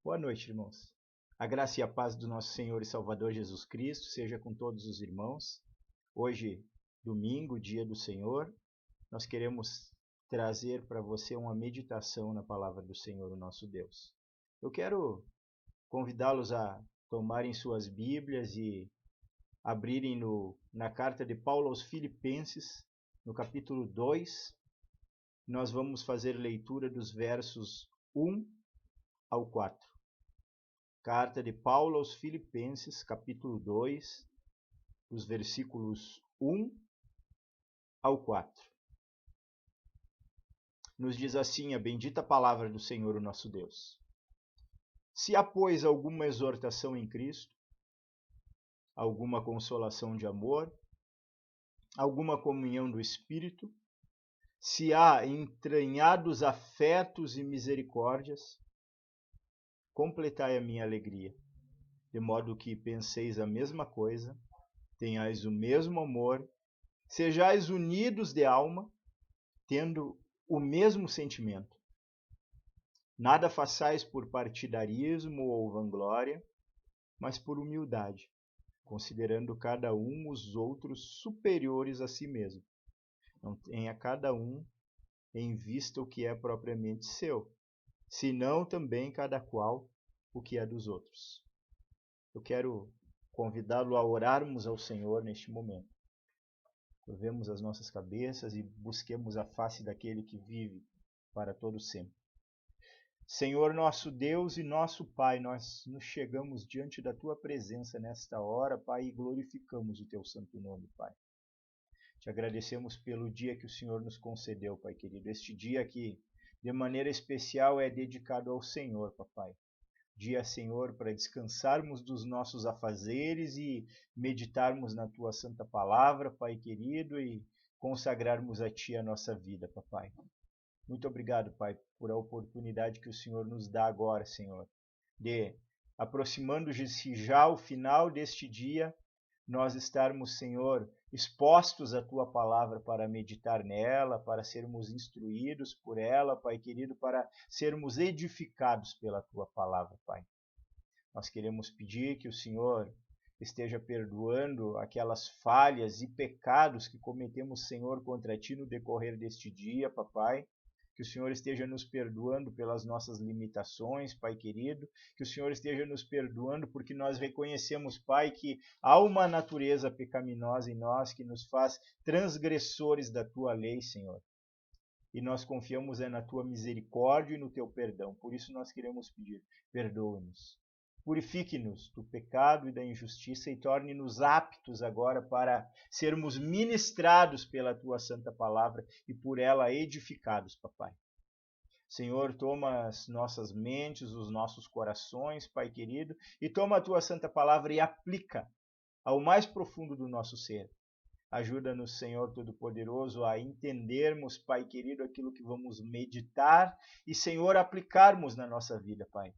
Boa noite, irmãos. A graça e a paz do nosso Senhor e Salvador Jesus Cristo seja com todos os irmãos. Hoje, domingo, dia do Senhor, nós queremos trazer para você uma meditação na palavra do Senhor, o nosso Deus. Eu quero convidá-los a tomarem suas Bíblias e abrirem na carta de Paulo aos Filipenses, no capítulo 2. Nós vamos fazer leitura dos versos 1 ao 4. Carta de Paulo aos Filipenses, capítulo 2, dos versículos 1 ao 4. Nos diz assim a bendita palavra do Senhor, o nosso Deus. Se há, pois, alguma exortação em Cristo, alguma consolação de amor, alguma comunhão do Espírito, se há entranhados afetos e misericórdias, completai a minha alegria, de modo que penseis a mesma coisa, tenhais o mesmo amor, sejais unidos de alma, tendo o mesmo sentimento. Nada façais por partidarismo ou vanglória, mas por humildade, considerando cada um os outros superiores a si mesmo. Não tenha cada um em vista o que é propriamente seu, senão também cada qual o que é dos outros. Eu quero convidá-lo a orarmos ao Senhor neste momento. Curvemos as nossas cabeças e busquemos a face daquele que vive para todo sempre. Senhor nosso Deus e nosso Pai, nós nos chegamos diante da Tua presença nesta hora, Pai, e glorificamos o Teu santo nome, Pai. Te agradecemos pelo dia que o Senhor nos concedeu, Pai querido. Este dia que, de maneira especial, é dedicado ao Senhor, Papai. Dia, Senhor, para descansarmos dos nossos afazeres e meditarmos na Tua santa palavra, Pai querido, e consagrarmos a Ti a nossa vida, Papai. Muito obrigado, Pai, por a oportunidade que o Senhor nos dá agora, Senhor, de, aproximando-se já ao final deste dia, nós estarmos, Senhor, expostos à Tua palavra para meditar nela, para sermos instruídos por ela, Pai querido, para sermos edificados pela Tua palavra, Pai. Nós queremos pedir que o Senhor esteja perdoando aquelas falhas e pecados que cometemos, Senhor, contra Ti no decorrer deste dia, Papai. Que o Senhor esteja nos perdoando pelas nossas limitações, Pai querido. Que o Senhor esteja nos perdoando porque nós reconhecemos, Pai, que há uma natureza pecaminosa em nós que nos faz transgressores da Tua lei, Senhor. E nós confiamos na Tua misericórdia e no Teu perdão. Por isso nós queremos pedir, perdoa-nos. Purifique-nos do pecado e da injustiça e torne-nos aptos agora para sermos ministrados pela Tua santa palavra e por ela edificados, Papai. Senhor, toma as nossas mentes, os nossos corações, Pai querido, e toma a Tua santa palavra e aplica ao mais profundo do nosso ser. Ajuda-nos, Senhor Todo-Poderoso, a entendermos, Pai querido, aquilo que vamos meditar e, Senhor, aplicarmos na nossa vida, Pai.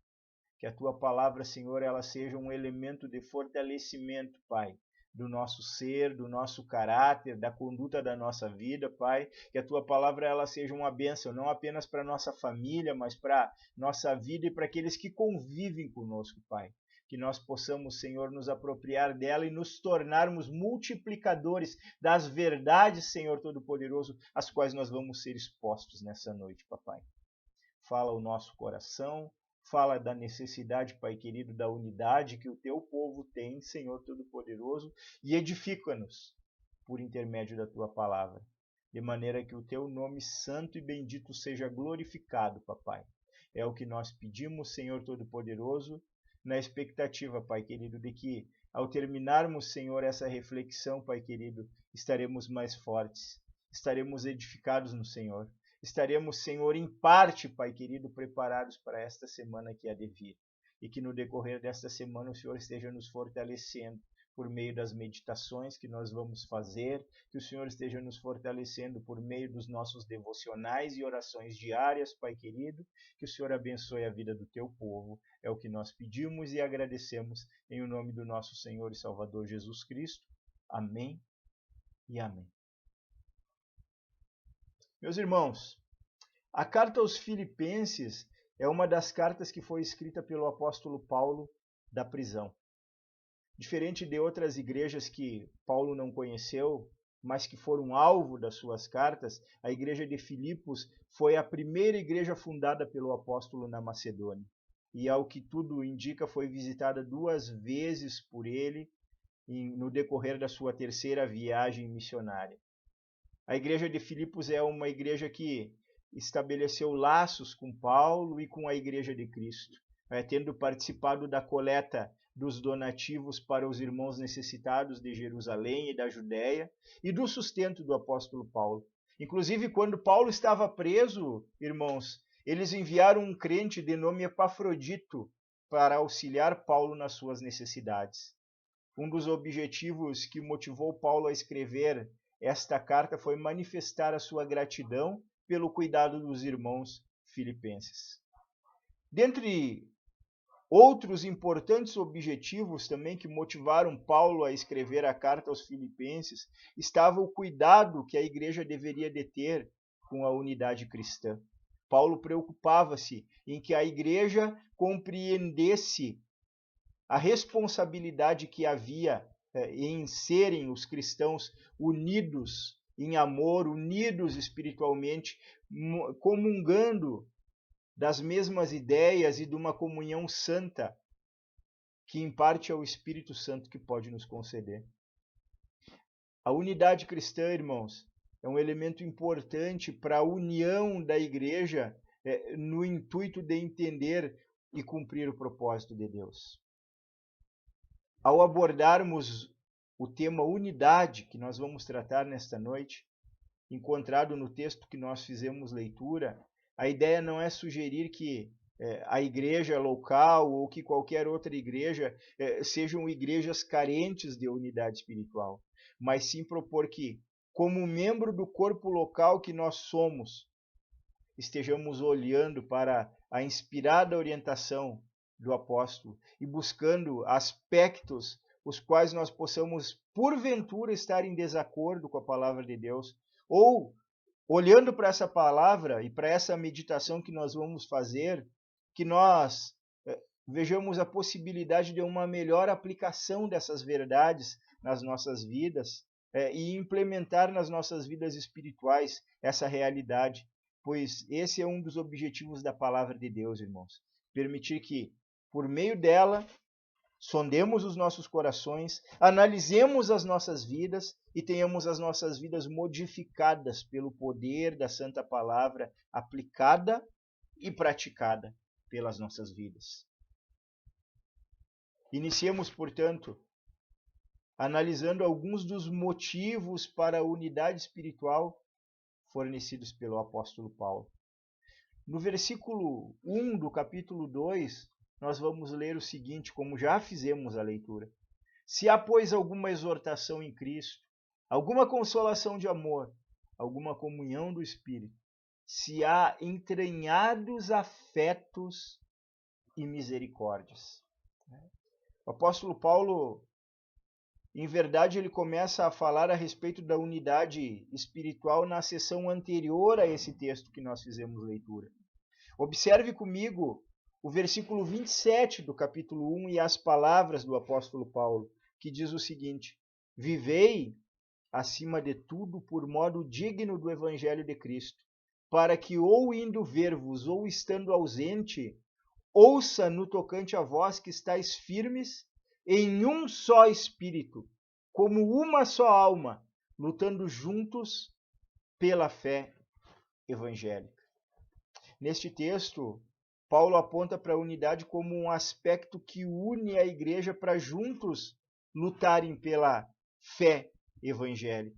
Que a Tua palavra, Senhor, ela seja um elemento de fortalecimento, Pai, do nosso ser, do nosso caráter, da conduta da nossa vida, Pai. Que a Tua palavra ela seja uma bênção, não apenas para a nossa família, mas para a nossa vida e para aqueles que convivem conosco, Pai. Que nós possamos, Senhor, nos apropriar dela e nos tornarmos multiplicadores das verdades, Senhor Todo-Poderoso, às quais nós vamos ser expostos nessa noite, Papai. Fala o nosso coração. Fala da necessidade, Pai querido, da unidade que o Teu povo tem, Senhor Todo-Poderoso, e edifica-nos por intermédio da Tua palavra, de maneira que o Teu nome santo e bendito seja glorificado, Papai. É o que nós pedimos, Senhor Todo-Poderoso, na expectativa, Pai querido, de que, ao terminarmos, Senhor, essa reflexão, Pai querido, estaremos mais fortes, estaremos edificados no Senhor. Estaremos, Senhor, em parte, Pai querido, preparados para esta semana que há de vir. E que no decorrer desta semana o Senhor esteja nos fortalecendo por meio das meditações que nós vamos fazer, que o Senhor esteja nos fortalecendo por meio dos nossos devocionais e orações diárias, Pai querido, que o Senhor abençoe a vida do Teu povo. É o que nós pedimos e agradecemos em nome do nosso Senhor e Salvador Jesus Cristo. Amém e amém. Meus irmãos, a carta aos Filipenses é uma das cartas que foi escrita pelo apóstolo Paulo da prisão. Diferente de outras igrejas que Paulo não conheceu, mas que foram alvo das suas cartas, a igreja de Filipos foi a primeira igreja fundada pelo apóstolo na Macedônia. E ao que tudo indica, foi visitada 2 vezes por ele no decorrer da sua 3ª viagem missionária. A igreja de Filipos é uma igreja que estabeleceu laços com Paulo e com a igreja de Cristo, tendo participado da coleta dos donativos para os irmãos necessitados de Jerusalém e da Judéia e do sustento do apóstolo Paulo. Inclusive, quando Paulo estava preso, irmãos, eles enviaram um crente de nome Epafrodito para auxiliar Paulo nas suas necessidades. Um dos objetivos que motivou Paulo a escrever esta carta foi manifestar a sua gratidão pelo cuidado dos irmãos filipenses. Dentre outros importantes objetivos também que motivaram Paulo a escrever a carta aos Filipenses estava o cuidado que a igreja deveria de ter com a unidade cristã. Paulo preocupava-se em que a igreja compreendesse a responsabilidade que havia em serem os cristãos unidos em amor, unidos espiritualmente, comungando das mesmas ideias e de uma comunhão santa que em parte é o Espírito Santo que pode nos conceder. A unidade cristã, irmãos, é um elemento importante para a união da igreja no intuito de entender e cumprir o propósito de Deus. Ao abordarmos o tema unidade, que nós vamos tratar nesta noite, encontrado no texto que nós fizemos leitura, a ideia não é sugerir que a igreja local ou que qualquer outra igreja sejam igrejas carentes de unidade espiritual, mas sim propor que, como membro do corpo local que nós somos, estejamos olhando para a inspirada orientação do apóstolo e buscando aspectos os quais nós possamos, porventura, estar em desacordo com a palavra de Deus, ou olhando para essa palavra e para essa meditação que nós vamos fazer, que nós vejamos a possibilidade de uma melhor aplicação dessas verdades nas nossas vidas e implementar nas nossas vidas espirituais essa realidade, pois esse é um dos objetivos da palavra de Deus, irmãos. Permitir que, por meio dela, sondemos os nossos corações, analisemos as nossas vidas e tenhamos as nossas vidas modificadas pelo poder da Santa Palavra, aplicada e praticada pelas nossas vidas. Iniciemos, portanto, analisando alguns dos motivos para a unidade espiritual fornecidos pelo apóstolo Paulo. No versículo 1 do capítulo 2, nós vamos ler o seguinte, como já fizemos a leitura. Se há, pois, alguma exortação em Cristo, alguma consolação de amor, alguma comunhão do Espírito, se há entranhados afetos e misericórdias. O apóstolo Paulo, em verdade, ele começa a falar a respeito da unidade espiritual na sessão anterior a esse texto que nós fizemos leitura. Observe comigo o versículo 27 do capítulo 1 e as palavras do apóstolo Paulo, que diz o seguinte: vivei, acima de tudo, por modo digno do evangelho de Cristo, para que ou indo ver-vos ou estando ausente, ouça no tocante a vós que estáis firmes em um só espírito, como uma só alma, lutando juntos pela fé evangélica. Neste texto, Paulo aponta para a unidade como um aspecto que une a igreja para juntos lutarem pela fé evangélica,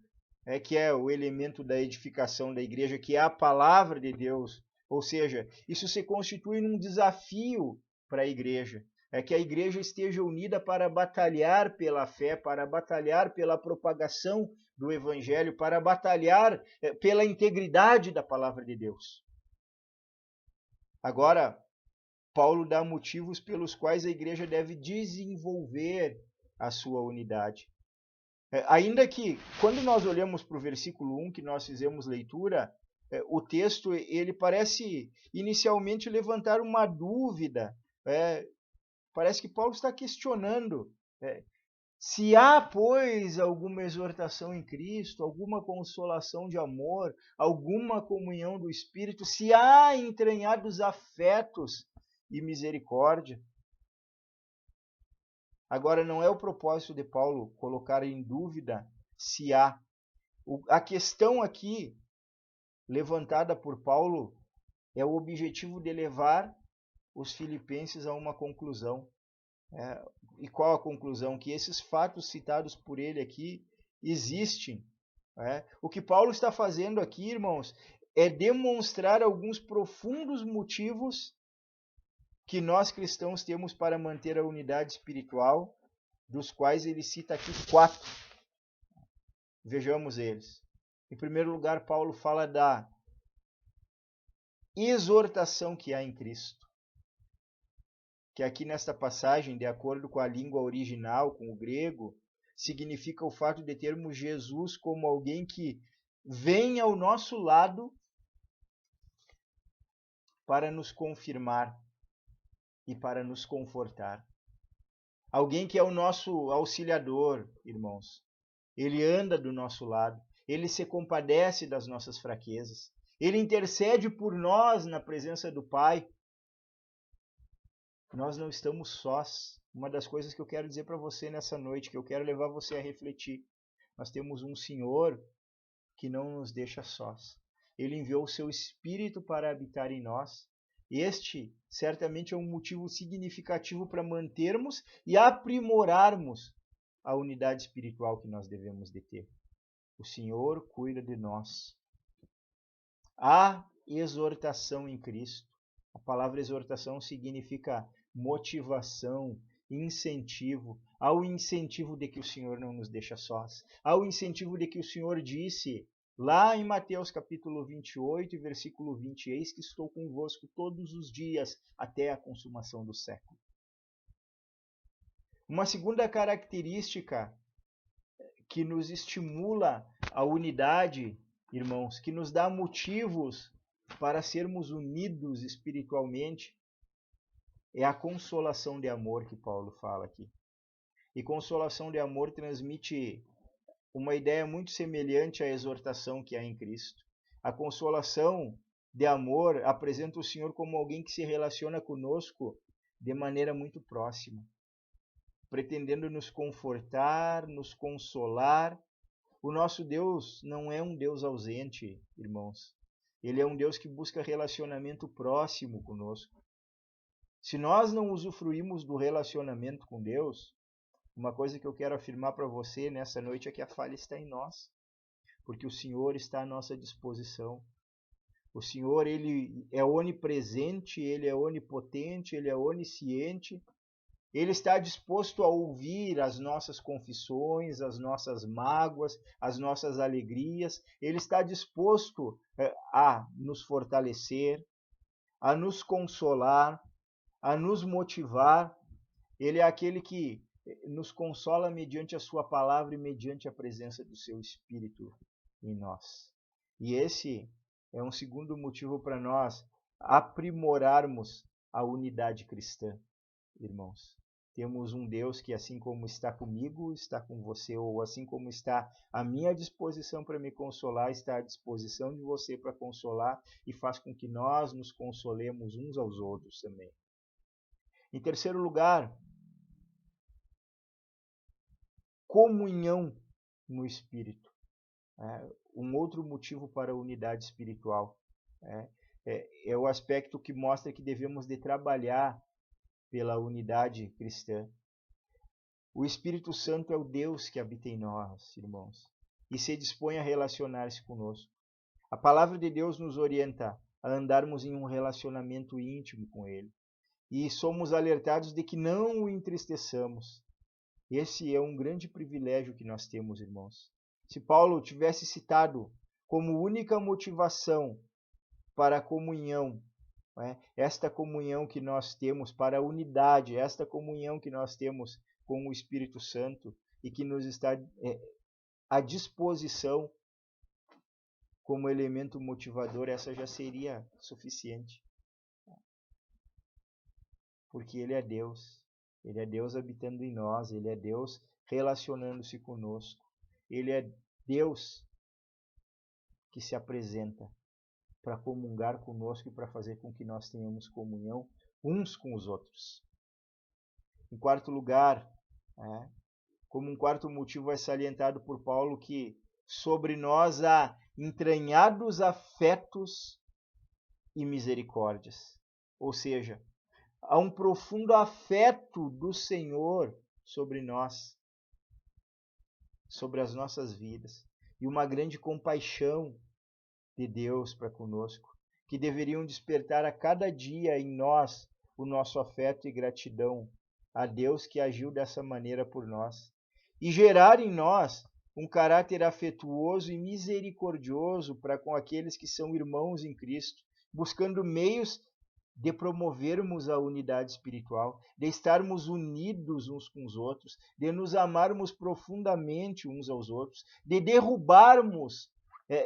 que é o elemento da edificação da igreja, que é a palavra de Deus. Ou seja, isso se constitui num desafio para a igreja, que a igreja esteja unida para batalhar pela fé, para batalhar pela propagação do evangelho, para batalhar pela integridade da palavra de Deus. Agora, Paulo dá motivos pelos quais a igreja deve desenvolver a sua unidade. Ainda que, quando nós olhamos para o versículo 1 que nós fizemos leitura, o texto ele parece inicialmente levantar uma dúvida. Parece que Paulo está questionando se há, pois, alguma exortação em Cristo, alguma consolação de amor, alguma comunhão do Espírito, se há entranhados afetos e misericórdia. Agora, não é o propósito de Paulo colocar em dúvida se há. A questão aqui levantada por Paulo é o objetivo de levar os filipenses a uma conclusão. E qual a conclusão? Que esses fatos citados por ele aqui existem. O que Paulo está fazendo aqui, irmãos, é demonstrar alguns profundos motivos que nós cristãos temos para manter a unidade espiritual, dos quais ele cita aqui 4. Vejamos eles. Em primeiro lugar, Paulo fala da exortação que há em Cristo, que aqui nesta passagem, de acordo com a língua original, com o grego, significa o fato de termos Jesus como alguém que vem ao nosso lado para nos confirmar e para nos confortar. Alguém que é o nosso auxiliador, irmãos. Ele anda do nosso lado, ele se compadece das nossas fraquezas, ele intercede por nós na presença do Pai. Nós não estamos sós. Uma das coisas que eu quero dizer para você nessa noite, que eu quero levar você a refletir. Nós temos um Senhor que não nos deixa sós. Ele enviou o seu Espírito para habitar em nós. Este certamente é um motivo significativo para mantermos e aprimorarmos a unidade espiritual que nós devemos de ter. O Senhor cuida de nós. Há exortação em Cristo. A palavra exortação significa motivação, incentivo. Há o incentivo de que o Senhor não nos deixa sós. Há o incentivo de que o Senhor disse lá em Mateus capítulo 28, versículo 20, eis que estou convosco todos os dias até a consumação do século. Uma segunda característica que nos estimula a unidade, irmãos, que nos dá motivos para sermos unidos espiritualmente, é a consolação de amor que Paulo fala aqui. E consolação de amor transmite uma ideia muito semelhante à exortação que há em Cristo. A consolação de amor apresenta o Senhor como alguém que se relaciona conosco de maneira muito próxima, pretendendo nos confortar, nos consolar. O nosso Deus não é um Deus ausente, irmãos. Ele é um Deus que busca relacionamento próximo conosco. Se nós não usufruímos do relacionamento com Deus, uma coisa que eu quero afirmar para você nessa noite é que a falha está em nós, porque o Senhor está à nossa disposição. O Senhor, ele é onipresente, ele é onipotente, ele é onisciente. Ele está disposto a ouvir as nossas confissões, as nossas mágoas, as nossas alegrias. Ele está disposto a nos fortalecer, a nos consolar, a nos motivar. Ele é aquele que nos consola mediante a sua palavra e mediante a presença do seu Espírito em nós. E esse é um segundo motivo para nós aprimorarmos a unidade cristã, irmãos. Temos um Deus que, assim como está comigo, está com você, ou assim como está à minha disposição para me consolar, está à disposição de você para consolar, e faz com que nós nos consolemos uns aos outros também. Em terceiro lugar, comunhão no Espírito. Um outro motivo para a unidade espiritual. É o aspecto que mostra que devemos de trabalhar pela unidade cristã. O Espírito Santo é o Deus que habita em nós, irmãos, e se dispõe a relacionar-se conosco. A palavra de Deus nos orienta a andarmos em um relacionamento íntimo com Ele. E somos alertados de que não o entristeçamos. Esse é um grande privilégio que nós temos, irmãos. Se Paulo tivesse citado como única motivação para a comunhão, esta comunhão que nós temos para a unidade, esta comunhão que nós temos com o Espírito Santo e que nos está à disposição como elemento motivador, essa já seria suficiente. Porque Ele é Deus. Ele é Deus habitando em nós. Ele é Deus relacionando-se conosco. Ele é Deus que se apresenta para comungar conosco e para fazer com que nós tenhamos comunhão uns com os outros. Em quarto lugar, como um quarto motivo é salientado por Paulo que sobre nós há entranhados afetos e misericórdias. Ou seja, há um profundo afeto do Senhor sobre nós, sobre as nossas vidas, e uma grande compaixão de Deus para conosco, que deveriam despertar a cada dia em nós o nosso afeto e gratidão a Deus que agiu dessa maneira por nós, e gerar em nós um caráter afetuoso e misericordioso para com aqueles que são irmãos em Cristo, buscando meios de promovermos a unidade espiritual, de estarmos unidos uns com os outros, de nos amarmos profundamente uns aos outros, de derrubarmos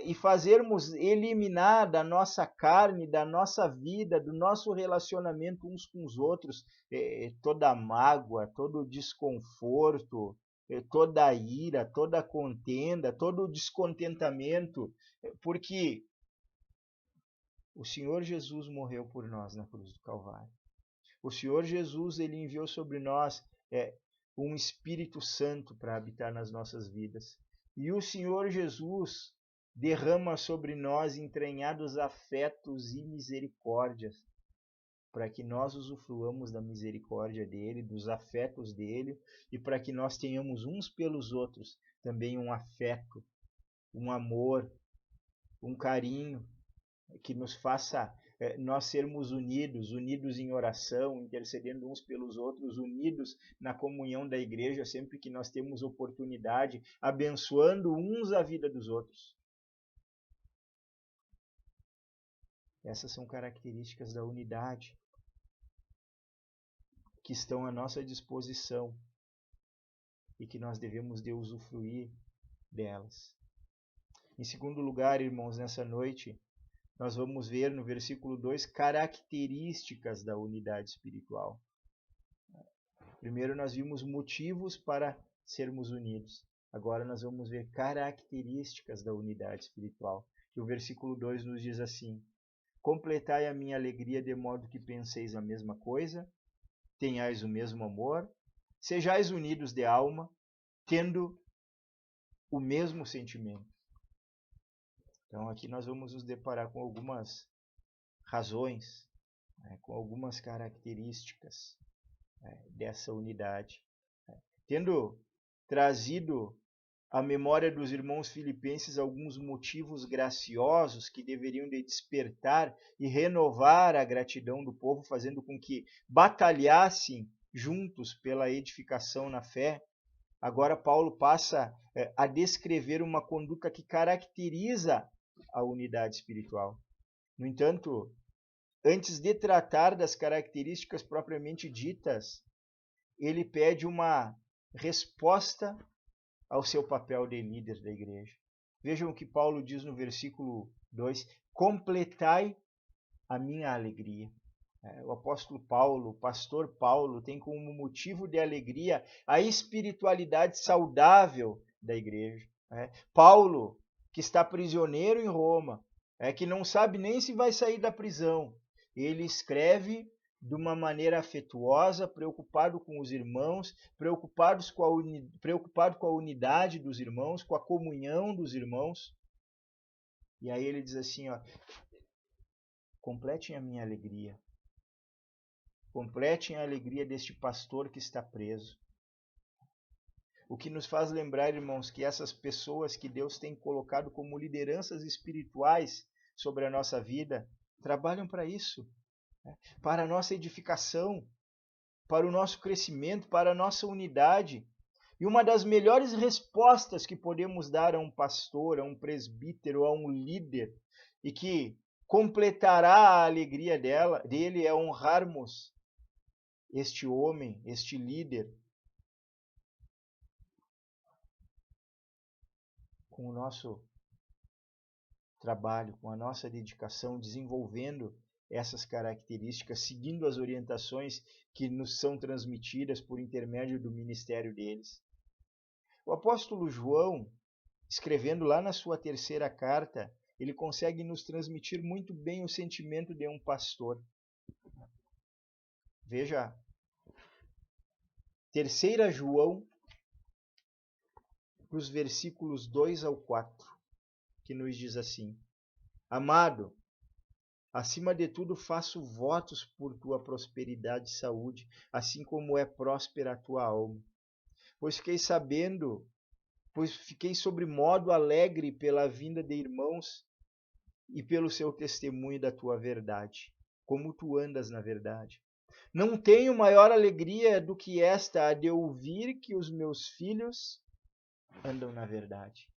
e fazermos eliminar da nossa carne, da nossa vida, do nosso relacionamento uns com os outros, toda mágoa, todo desconforto, toda ira, toda contenda, todo descontentamento, porque o Senhor Jesus morreu por nós na cruz do Calvário. O Senhor Jesus, ele enviou sobre nós um Espírito Santo para habitar nas nossas vidas. E o Senhor Jesus derrama sobre nós entranhados afetos e misericórdias, para que nós usufruamos da misericórdia dele, dos afetos dele, e para que nós tenhamos uns pelos outros também um afeto, um amor, um carinho, que nos faça nós sermos unidos em oração, intercedendo uns pelos outros, unidos na comunhão da igreja, sempre que nós temos oportunidade, abençoando uns a vida dos outros. Essas são características da unidade que estão à nossa disposição e que nós devemos de usufruir delas. Em segundo lugar, irmãos, nessa noite, nós vamos ver no versículo 2 características da unidade espiritual. Primeiro nós vimos motivos para sermos unidos. Agora nós vamos ver características da unidade espiritual. Que o versículo 2 nos diz assim: completai a minha alegria de modo que penseis a mesma coisa, tenhais o mesmo amor, sejais unidos de alma, tendo o mesmo sentimento. Então aqui nós vamos nos deparar com algumas razões, com algumas características dessa unidade. Tendo trazido à memória dos irmãos filipenses alguns motivos graciosos que deveriam de despertar e renovar a gratidão do povo, fazendo com que batalhassem juntos pela edificação na fé, agora Paulo passa a descrever uma conduta que caracteriza a unidade espiritual. No entanto, antes de tratar das características propriamente ditas, ele pede uma resposta ao seu papel de líder da igreja. Vejam o que Paulo diz no versículo 2: completai a minha alegria. O apóstolo Paulo, o pastor Paulo, tem como motivo de alegria a espiritualidade saudável da igreja. Paulo, que está prisioneiro em Roma, que não sabe nem se vai sair da prisão, ele escreve de uma maneira afetuosa, preocupado com os irmãos, preocupado com a unidade dos irmãos, com a comunhão dos irmãos. E aí ele diz assim, completem a minha alegria. Completem a alegria deste pastor que está preso. O que nos faz lembrar, irmãos, que essas pessoas que Deus tem colocado como lideranças espirituais sobre a nossa vida, trabalham para isso, para a nossa edificação, para o nosso crescimento, para a nossa unidade. E uma das melhores respostas que podemos dar a um pastor, a um presbítero, a um líder, e que completará a alegria dele, é honrarmos este homem, este líder, com o nosso trabalho, com a nossa dedicação, desenvolvendo essas características, seguindo as orientações que nos são transmitidas por intermédio do ministério deles. O apóstolo João, escrevendo lá na sua terceira carta, ele consegue nos transmitir muito bem o sentimento de um pastor. Veja, 3 João, os versículos 2 ao 4, que nos diz assim: Amado, acima de tudo faço votos por tua prosperidade e saúde, assim como é próspera a tua alma. Pois fiquei sobremodo alegre pela vinda de irmãos e pelo seu testemunho da tua verdade, como tu andas na verdade. Não tenho maior alegria do que esta, a de ouvir que os meus filhos andam na verdade.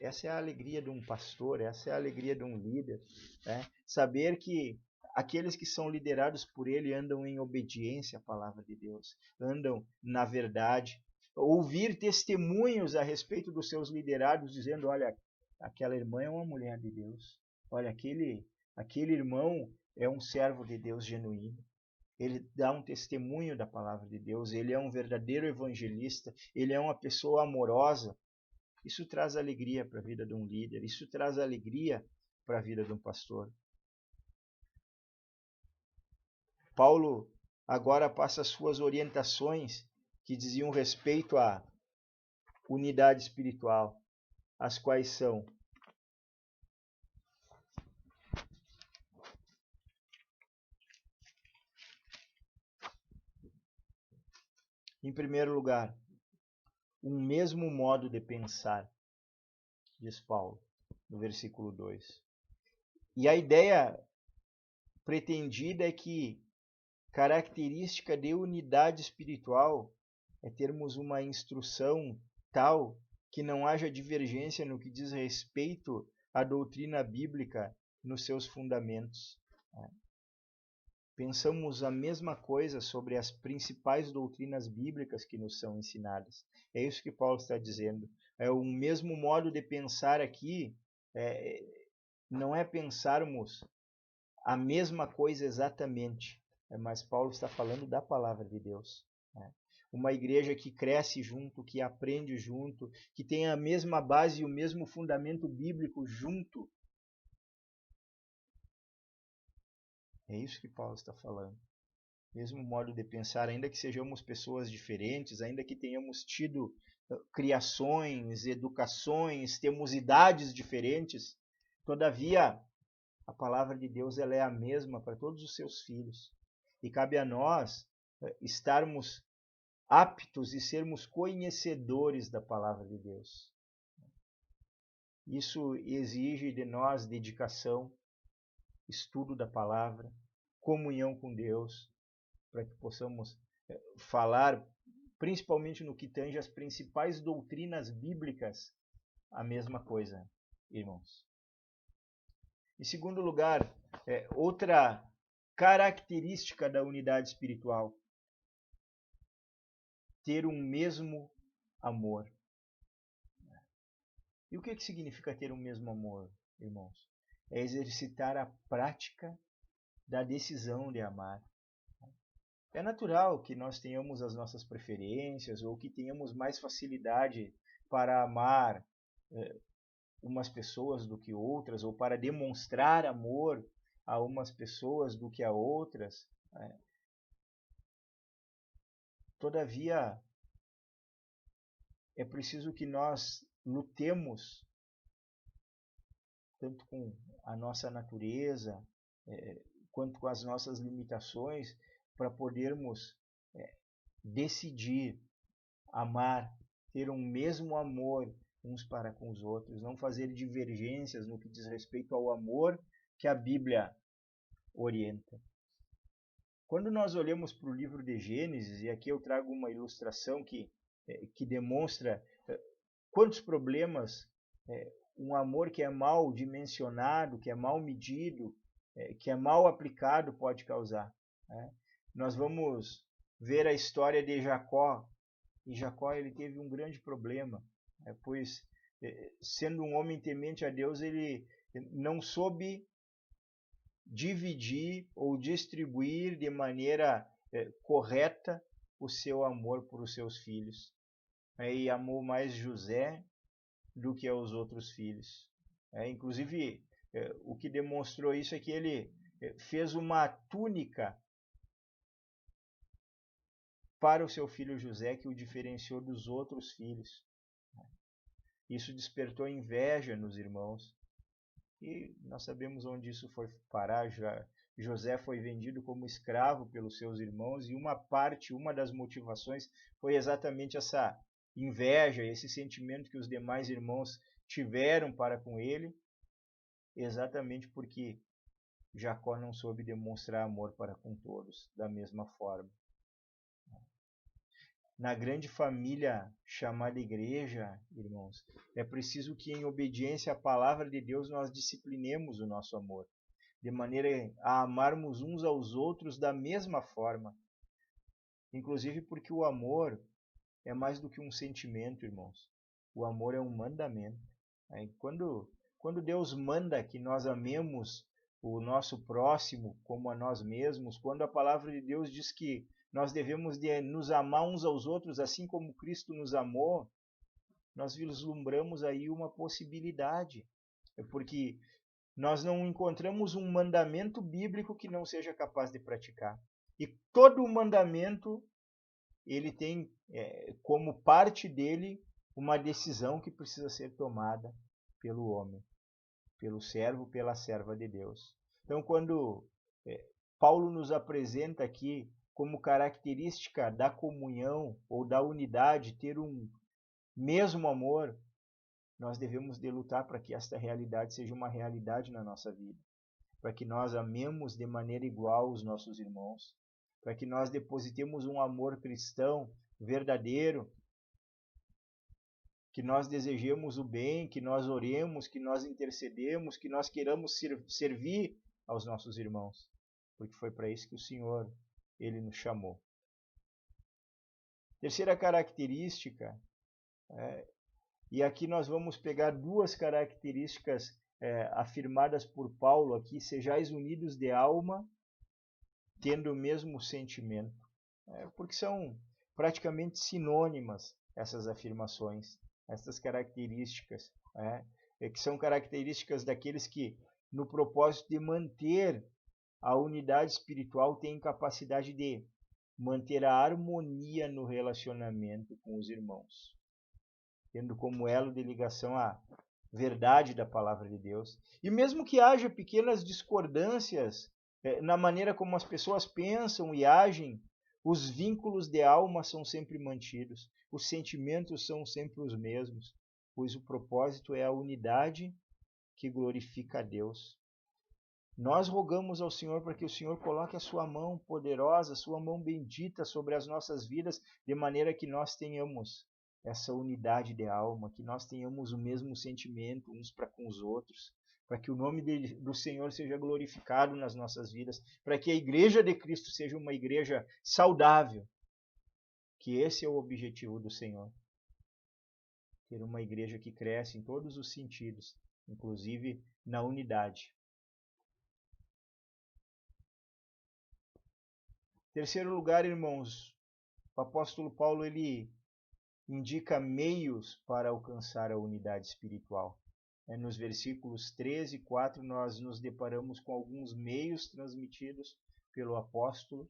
Essa é a alegria de um pastor, essa é a alegria de um líder, né? Saber que aqueles que são liderados por ele andam em obediência à palavra de Deus, andam na verdade. Ouvir testemunhos a respeito dos seus liderados, dizendo, olha, aquela irmã é uma mulher de Deus, olha, aquele irmão é um servo de Deus genuíno. Ele dá um testemunho da palavra de Deus, ele é um verdadeiro evangelista, ele é uma pessoa amorosa. Isso traz alegria para a vida de um líder, isso traz alegria para a vida de um pastor. Paulo agora passa as suas orientações que diziam respeito à unidade espiritual, as quais são: em primeiro lugar, um mesmo modo de pensar, diz Paulo, no versículo 2. E a ideia pretendida é que característica de unidade espiritual é termos uma instrução tal que não haja divergência no que diz respeito à doutrina bíblica nos seus fundamentos. Pensamos a mesma coisa sobre as principais doutrinas bíblicas que nos são ensinadas. É isso que Paulo está dizendo. É o mesmo modo de pensar aqui, não é pensarmos a mesma coisa exatamente, mas Paulo está falando da palavra de Deus. Uma igreja que cresce junto, que aprende junto, que tem a mesma base e o mesmo fundamento bíblico junto. É isso que Paulo está falando. Mesmo modo de pensar, ainda que sejamos pessoas diferentes, ainda que tenhamos tido criações, educações, temos idades diferentes, todavia a palavra de Deus ela é a mesma para todos os seus filhos. E cabe a nós estarmos aptos e sermos conhecedores da palavra de Deus. Isso exige de nós dedicação, estudo da palavra, comunhão com Deus, para que possamos falar, principalmente no que tange as principais doutrinas bíblicas, a mesma coisa, irmãos. Em segundo lugar, outra característica da unidade espiritual: ter um mesmo amor. E o que significa ter um mesmo amor, irmãos? É exercitar a prática da decisão de amar. É natural que nós tenhamos as nossas preferências ou que tenhamos mais facilidade para amar umas pessoas do que outras, ou para demonstrar amor a umas pessoas do que a outras. Todavia, é preciso que nós lutemos tanto com a nossa natureza quanto com as nossas limitações para podermos decidir amar, ter um mesmo amor uns para com os outros, não fazer divergências no que diz respeito ao amor que a Bíblia orienta. Quando nós olhamos para o livro de Gênesis, e aqui eu trago uma ilustração que demonstra quantos problemas um amor que é mal dimensionado, que é mal medido, que é mal aplicado pode causar. Nós vamos ver a história de Jacó. E Jacó ele teve um grande problema, pois sendo um homem temente a Deus, ele não soube dividir ou distribuir de maneira correta o seu amor por os seus filhos. E amou mais José do que aos outros filhos. Inclusive, o que demonstrou isso é que ele fez uma túnica para o seu filho José que o diferenciou dos outros filhos. Isso despertou inveja nos irmãos. E nós sabemos onde isso foi parar. José foi vendido como escravo pelos seus irmãos e uma das motivações foi exatamente essa inveja, esse sentimento que os demais irmãos tiveram para com ele, exatamente porque Jacó não soube demonstrar amor para com todos da mesma forma. Na grande família chamada igreja, irmãos, é preciso que em obediência à palavra de Deus nós disciplinemos o nosso amor, de maneira a amarmos uns aos outros da mesma forma. Inclusive porque o amor é mais do que um sentimento, irmãos. O amor é um mandamento. Quando Deus manda que nós amemos o nosso próximo como a nós mesmos, quando a palavra de Deus diz que nós devemos de nos amar uns aos outros assim como Cristo nos amou, nós vislumbramos aí uma possibilidade. Porque nós não encontramos um mandamento bíblico que não seja capaz de praticar. E todo mandamento, ele tem como parte dele uma decisão que precisa ser tomada pelo homem, pelo servo, pela serva de Deus. Então, quando Paulo nos apresenta aqui como característica da comunhão ou da unidade, ter um mesmo amor, nós devemos de lutar para que esta realidade seja uma realidade na nossa vida, para que nós amemos de maneira igual os nossos irmãos, para que nós depositemos um amor cristão verdadeiro, que nós desejemos o bem, que nós oremos, que nós intercedemos, que nós queiramos servir aos nossos irmãos, porque foi para isso que o Senhor ele nos chamou. Terceira característica, e aqui nós vamos pegar duas características afirmadas por Paulo aqui: sejais unidos de alma, tendo o mesmo sentimento. Porque são praticamente sinônimas essas afirmações, essas características, que são características daqueles que, no propósito de manter a unidade espiritual, têm capacidade de manter a harmonia no relacionamento com os irmãos, tendo como elo de ligação a verdade da palavra de Deus. E mesmo que haja pequenas discordâncias na maneira como as pessoas pensam e agem, os vínculos de alma são sempre mantidos, os sentimentos são sempre os mesmos, pois o propósito é a unidade que glorifica a Deus. Nós rogamos ao Senhor para que o Senhor coloque a sua mão poderosa, a sua mão bendita sobre as nossas vidas, de maneira que nós tenhamos essa unidade de alma, que nós tenhamos o mesmo sentimento uns para com os outros, para que o nome do Senhor seja glorificado nas nossas vidas, para que a igreja de Cristo seja uma igreja saudável, que esse é o objetivo do Senhor. Ter uma igreja que cresce em todos os sentidos, inclusive na unidade. Terceiro lugar, irmãos, o apóstolo Paulo ele indica meios para alcançar a unidade espiritual. Nos versículos 13 e 4 nós nos deparamos com alguns meios transmitidos pelo apóstolo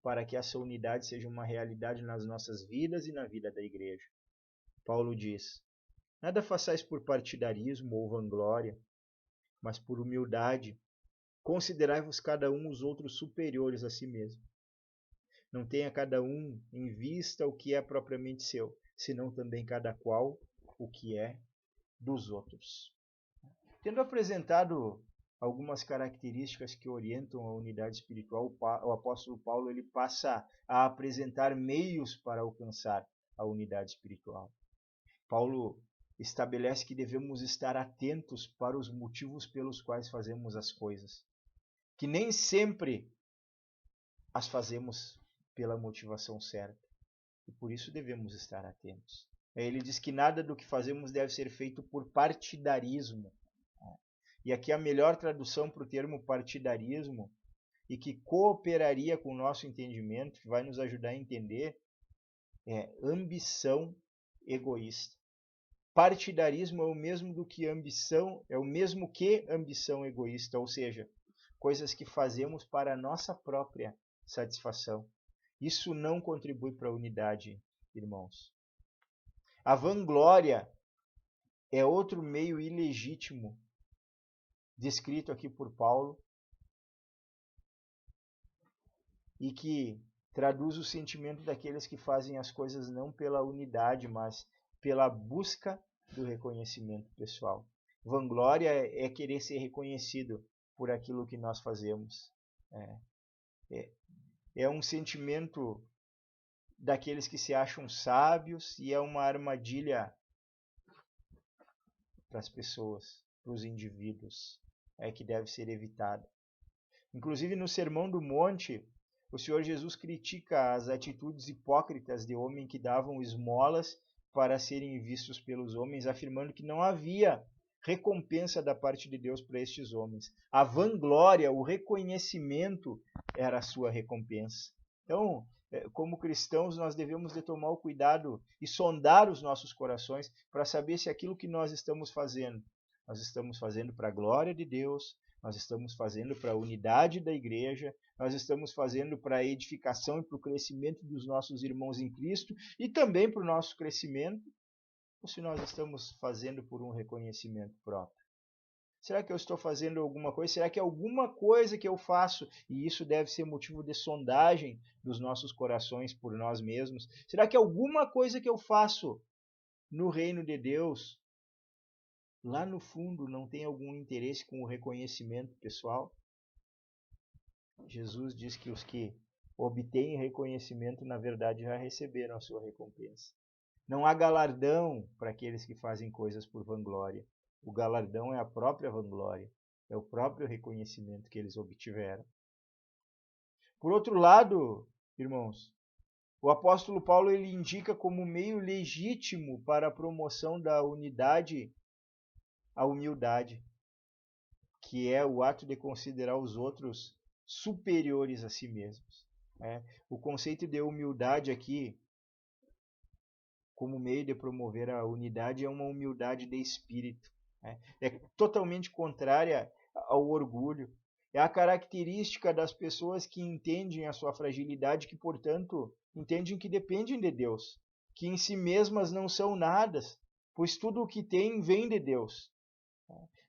para que essa unidade seja uma realidade nas nossas vidas e na vida da igreja. Paulo diz: nada façais por partidarismo ou vanglória, mas por humildade, considerai-vos cada um os outros superiores a si mesmo. Não tenha cada um em vista o que é propriamente seu, senão também cada qual o que é dos outros. Tendo apresentado algumas características que orientam a unidade espiritual, o apóstolo Paulo ele passa a apresentar meios para alcançar a unidade espiritual. Paulo estabelece que devemos estar atentos para os motivos pelos quais fazemos as coisas, que nem sempre as fazemos pela motivação certa, e por isso devemos estar atentos. Ele diz que nada do que fazemos deve ser feito por partidarismo. E aqui a melhor tradução para o termo partidarismo, e que cooperaria com o nosso entendimento, que vai nos ajudar a entender, é ambição egoísta. Partidarismo é o mesmo do que ambição, é o mesmo que ambição egoísta, ou seja, coisas que fazemos para a nossa própria satisfação. Isso não contribui para a unidade, irmãos. A vanglória é outro meio ilegítimo descrito aqui por Paulo e que traduz o sentimento daqueles que fazem as coisas não pela unidade, mas pela busca do reconhecimento pessoal. Vanglória é querer ser reconhecido por aquilo que nós fazemos. É um sentimento daqueles que se acham sábios e é uma armadilha para as pessoas, para os indivíduos, que deve ser evitada. Inclusive no Sermão do Monte, o Senhor Jesus critica as atitudes hipócritas de homens que davam esmolas para serem vistos pelos homens, afirmando que não havia recompensa da parte de Deus para estes homens. A vanglória, o reconhecimento era a sua recompensa. Então, como cristãos, nós devemos de tomar o cuidado e sondar os nossos corações para saber se aquilo que nós estamos fazendo para a glória de Deus, nós estamos fazendo para a unidade da igreja, nós estamos fazendo para a edificação e para o crescimento dos nossos irmãos em Cristo e também para o nosso crescimento, ou se nós estamos fazendo por um reconhecimento próprio. Será que eu estou fazendo alguma coisa? Será que alguma coisa que eu faço, e isso deve ser motivo de sondagem dos nossos corações por nós mesmos, será que alguma coisa que eu faço no reino de Deus, lá no fundo, não tem algum interesse com o reconhecimento pessoal? Jesus diz que os que obtêm reconhecimento, na verdade, já receberam a sua recompensa. Não há galardão para aqueles que fazem coisas por vanglória. O galardão é a própria vanglória, é o próprio reconhecimento que eles obtiveram. Por outro lado, irmãos, o apóstolo Paulo ele indica como meio legítimo para a promoção da unidade a humildade, que é o ato de considerar os outros superiores a si mesmos. O conceito de humildade aqui, como meio de promover a unidade, é uma humildade de espírito. É totalmente contrária ao orgulho. É a característica das pessoas que entendem a sua fragilidade, que, portanto, entendem que dependem de Deus, que em si mesmas não são nada, pois tudo o que têm vem de Deus.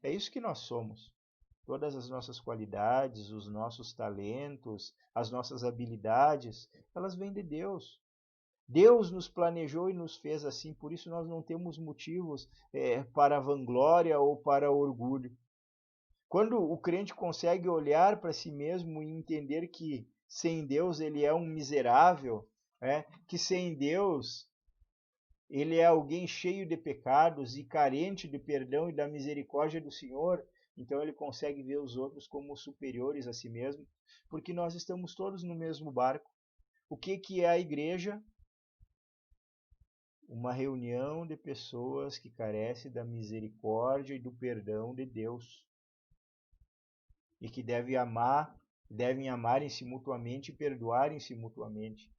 É isso que nós somos. Todas as nossas qualidades, os nossos talentos, as nossas habilidades, elas vêm de Deus. Deus nos planejou e nos fez assim, por isso nós não temos motivos para vanglória ou para orgulho. Quando o crente consegue olhar para si mesmo e entender que sem Deus ele é um miserável, que sem Deus ele é alguém cheio de pecados e carente de perdão e da misericórdia do Senhor, então ele consegue ver os outros como superiores a si mesmo, porque nós estamos todos no mesmo barco. O que é a igreja? Uma reunião de pessoas que carecem da misericórdia e do perdão de Deus. E que devem amarem-se mutuamente e perdoarem-se mutuamente.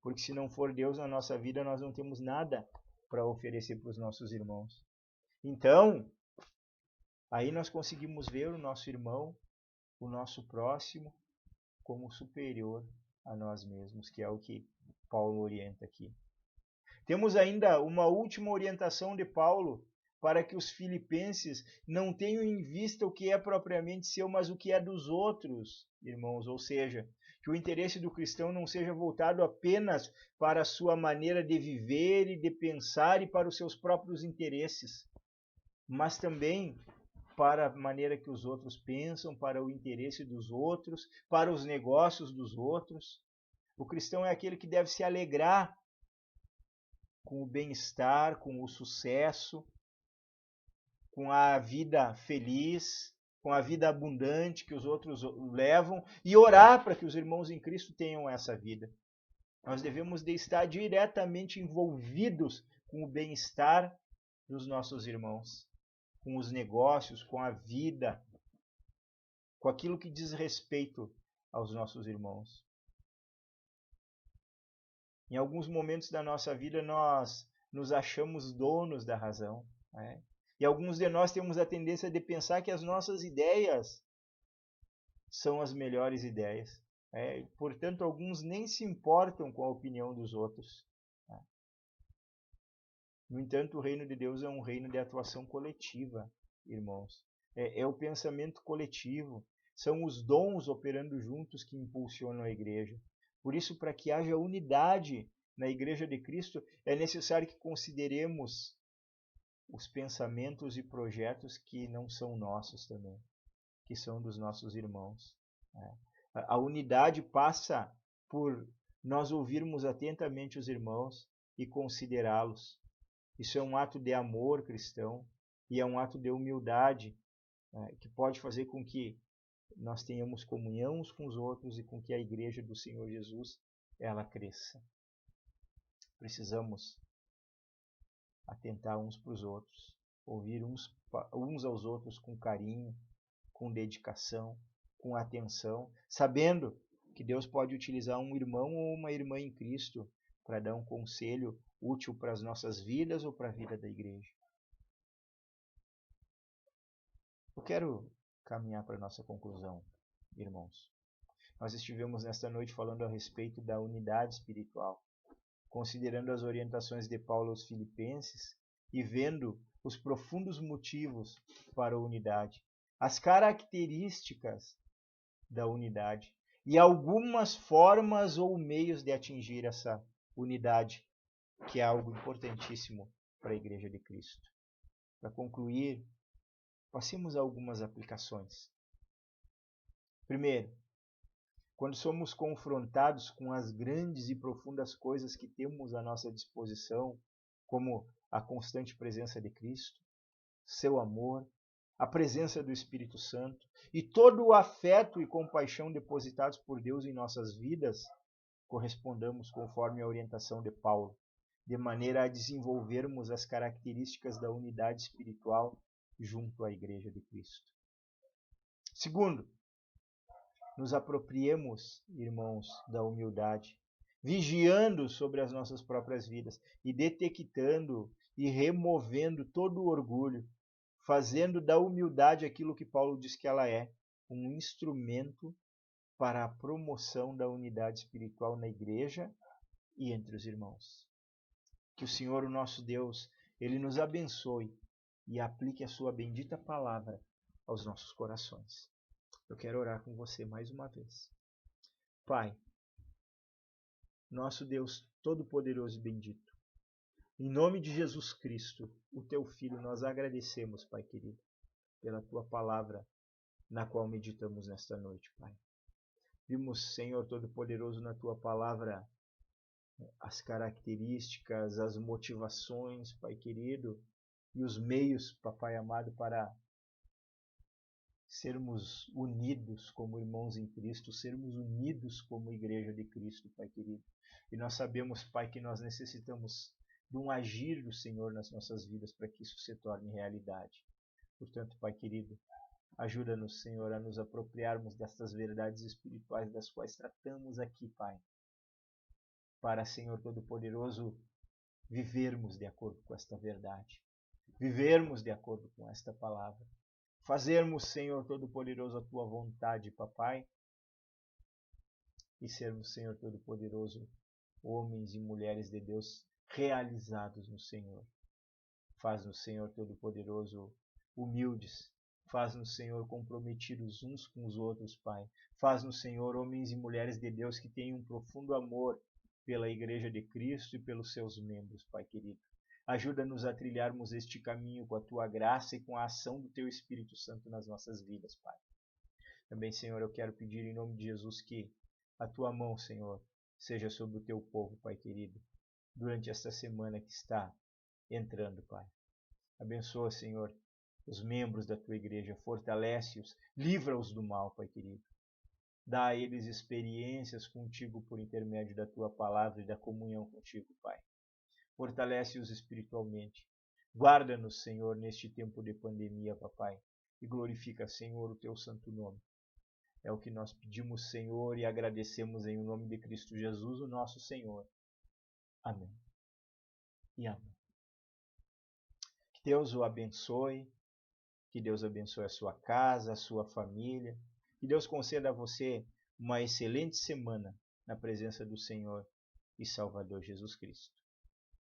Porque se não for Deus na nossa vida, nós não temos nada para oferecer para os nossos irmãos. Então, aí nós conseguimos ver o nosso irmão, o nosso próximo, como superior a nós mesmos, que é o que Paulo orienta aqui. Temos ainda uma última orientação de Paulo para que os filipenses não tenham em vista o que é propriamente seu, mas o que é dos outros, irmãos. Ou seja, que o interesse do cristão não seja voltado apenas para a sua maneira de viver e de pensar e para os seus próprios interesses, mas também para a maneira que os outros pensam, para o interesse dos outros, para os negócios dos outros. O cristão é aquele que deve se alegrar com o bem-estar, com o sucesso, com a vida feliz, com a vida abundante que os outros levam e orar para que os irmãos em Cristo tenham essa vida. Nós devemos de estar diretamente envolvidos com o bem-estar dos nossos irmãos, com os negócios, com a vida, com aquilo que diz respeito aos nossos irmãos. Em alguns momentos da nossa vida nós nos achamos donos da razão, né? E alguns de nós temos a tendência de pensar que as nossas ideias são as melhores ideias. Portanto, alguns nem se importam com a opinião dos outros. No entanto, o reino de Deus é um reino de atuação coletiva, irmãos. É o pensamento coletivo. São os dons operando juntos que impulsionam a igreja. Por isso, para que haja unidade na Igreja de Cristo, é necessário que consideremos os pensamentos e projetos que não são nossos também, que são dos nossos irmãos. A unidade passa por nós ouvirmos atentamente os irmãos e considerá-los. Isso é um ato de amor cristão e é um ato de humildade, que pode fazer com que nós tenhamos comunhão uns com os outros e com que a igreja do Senhor Jesus ela cresça. Precisamos atentar uns para os outros, ouvir uns aos outros com carinho, com dedicação, com atenção, sabendo que Deus pode utilizar um irmão ou uma irmã em Cristo para dar um conselho útil para as nossas vidas ou para a vida da igreja. Eu quero caminhar para a nossa conclusão, irmãos. Nós estivemos nesta noite falando a respeito da unidade espiritual, considerando as orientações de Paulo aos Filipenses e vendo os profundos motivos para a unidade, as características da unidade e algumas formas ou meios de atingir essa unidade, que é algo importantíssimo para a Igreja de Cristo. Para concluir, passemos a algumas aplicações. Primeiro, quando somos confrontados com as grandes e profundas coisas que temos à nossa disposição, como a constante presença de Cristo, seu amor, a presença do Espírito Santo e todo o afeto e compaixão depositados por Deus em nossas vidas, correspondamos conforme a orientação de Paulo, de maneira a desenvolvermos as características da unidade espiritual junto à Igreja de Cristo. Segundo, nos apropriemos, irmãos, da humildade, vigiando sobre as nossas próprias vidas e detectando e removendo todo o orgulho, fazendo da humildade aquilo que Paulo diz que ela é, um instrumento para a promoção da unidade espiritual na igreja e entre os irmãos. Que o Senhor, o nosso Deus, Ele nos abençoe e aplique a sua bendita palavra aos nossos corações. Eu quero orar com você mais uma vez. Pai, nosso Deus todo-poderoso e bendito, em nome de Jesus Cristo, o Teu Filho, nós agradecemos, Pai querido, pela Tua palavra na qual meditamos nesta noite, Pai. Vimos, Senhor todo-poderoso, na Tua palavra as características, as motivações, Pai querido, e os meios, Papai amado, para sermos unidos como irmãos em Cristo, sermos unidos como igreja de Cristo, Pai querido. E nós sabemos, Pai, que nós necessitamos de um agir do Senhor nas nossas vidas para que isso se torne realidade. Portanto, Pai querido, ajuda-nos, Senhor, a nos apropriarmos destas verdades espirituais das quais tratamos aqui, Pai, para, Senhor Todo-Poderoso, vivermos de acordo com esta verdade, vivermos de acordo com esta palavra, fazermos, Senhor Todo-Poderoso, a Tua vontade, Papai, e sermos, Senhor Todo-Poderoso, homens e mulheres de Deus realizados no Senhor. Faz-nos, Senhor Todo-Poderoso, humildes. Faz-nos, Senhor, comprometidos uns com os outros, Pai. Faz-nos, Senhor, homens e mulheres de Deus que tenham um profundo amor pela Igreja de Cristo e pelos seus membros, Pai querido. Ajuda-nos a trilharmos este caminho com a Tua graça e com a ação do Teu Espírito Santo nas nossas vidas, Pai. Também, Senhor, eu quero pedir em nome de Jesus que a Tua mão, Senhor, seja sobre o Teu povo, Pai querido, durante esta semana que está entrando, Pai. Abençoa, Senhor, os membros da Tua igreja, fortalece-os, livra-os do mal, Pai querido. Dá a eles experiências contigo por intermédio da Tua palavra e da comunhão contigo, Pai. fortalece-os espiritualmente. Guarda-nos, Senhor, neste tempo de pandemia, papai, e glorifica, Senhor, o teu santo nome. É o que nós pedimos, Senhor, e agradecemos em nome de Cristo Jesus, o nosso Senhor. Amém. E amém. Que Deus o abençoe, que Deus abençoe a sua casa, a sua família, que Deus conceda a você uma excelente semana na presença do Senhor e Salvador Jesus Cristo.